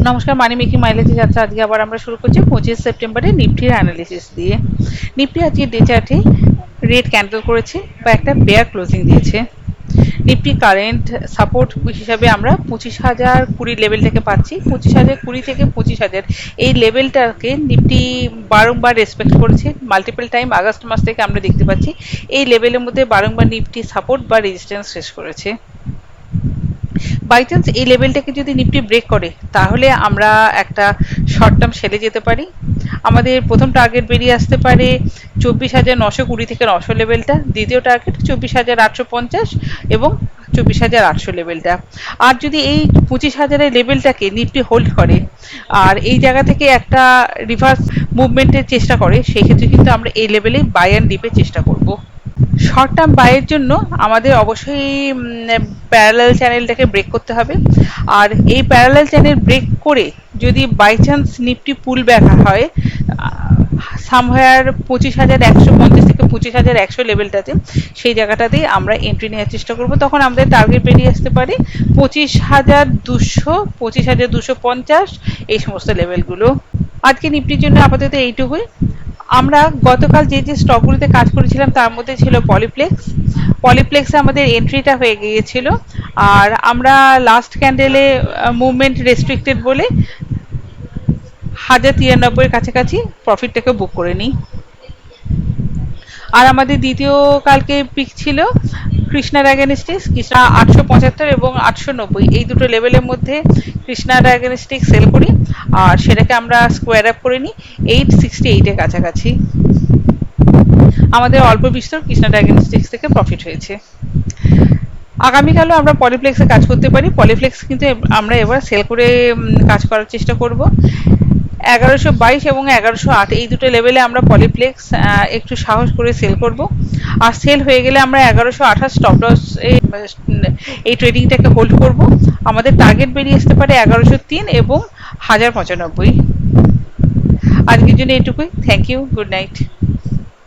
নমস্কার, মানি মেকিং মাইলেজে যাত্রা আজকে আবার আমরা শুরু করছি 25 সেপ্টেম্বরে নিফটির অ্যানালিসিস দিয়ে। নিফটি আজকে ডে চার্টে রেড ক্যান্ডেল করেছে বা একটা বেয়ার ক্লোজিং দিয়েছে। নিফটি কারেন্ট সাপোর্ট হিসাবে আমরা 25,020 লেভেলটাকে পাচ্ছি। 25,020 থেকে 25,000 এই লেভেলটাকে নিফটি বারংবার রেসপেক্ট করেছে। মাল্টিপল টাইম আগস্ট মাস থেকে আমরা দেখতে পাচ্ছি এই লেভেলের মধ্যে বারংবার নিফটি সাপোর্ট বা রেজিস্ট্যান্স শেষ করেছে। বাই চান্স এই লেভেলটাকে যদি নিফটি ব্রেক করে তাহলে আমরা একটা শর্ট টার্ম সেলে যেতে পারি। আমাদের প্রথম টার্গেট বেরিয়ে আসতে পারে 24,920 থেকে 900 লেভেলটা, দ্বিতীয় টার্গেট 24,850 এবং 24,800 লেভেলটা। আর যদি এই 25,000 লেভেলটাকে নিফটি হোল্ড করে আর এই জায়গা থেকে একটা রিভার্স মুভমেন্টের চেষ্টা করে, সেই ক্ষেত্রে কিন্তু আমরা এই লেভেলে বাই অ্যান্ড ডিপের চেষ্টা করব। শর্ট টার্ম বাইয়ের জন্য আমাদের অবশ্যই প্যারালাল চ্যানেলটাকে ব্রেক করতে হবে। আর এই প্যারালাল চ্যানেল ব্রেক করে যদি by chance Nifty pull back হয় সামহায়ার 25,150 থেকে 25,100 লেভেলটাতে, সেই জায়গাটাতেই আমরা এন্ট্রি নেওয়ার চেষ্টা করব। তখন আমাদের টার্গেট বেরিয়ে আসতে পারে 25,200, 25,250 এই সমস্ত লেভেলগুলো। আজকে নিফটির জন্য আপাতত এইটুকুই। আমরা গতকাল যে স্টকগুলোতে কাজ করেছিলাম তার মধ্যে ছিল পলিপ্লেক্সে আমাদের এন্ট্রিটা হয়ে গিয়েছিল, আর আমরা লাস্ট ক্যান্ডেলে মুভমেন্ট রেস্ট্রিক্টেড বলে 1,093 কাছাকাছি প্রফিটটাকে বুক করে নিই। আর আমাদের দ্বিতীয় কালকে পিক ছিল কৃষ্ণা ডায়াগনস্টিক্স। কৃষ্ণা 875 এবং 890 এই দুটো লেভেলের মধ্যে কৃষ্ণা ডায়াগনস্টিক্স সেল করি, আর সেটাকে আমরা স্কোয়ার আপ করে নিই 868 কাছাকাছি। আমাদের অল্প বিস্তর কৃষ্ণা ডায়াগনস্টিক্স থেকে প্রফিট হয়েছে। আগামীকালও আমরা পলিপ্লেক্সে কাজ করতে পারি। পলিপ্লেক্স কিন্তু আমরা এবার সেল করে কাজ করার চেষ্টা করব। 1122 এবং 1108 এই দুটো লেভেলে আমরা পলিপ্লেক্স একটু সাহস করে সেল করব। আর সেল হয়ে গেলে আমরা 1128 স্টপ লস এই ট্রেডিংটাকে হোল্ড করব। আমাদের টার্গেট বেরিয়ে আসতে পারে 1103 এবং 1095। আজকের জন্য এটুকুই। Thank you, good night.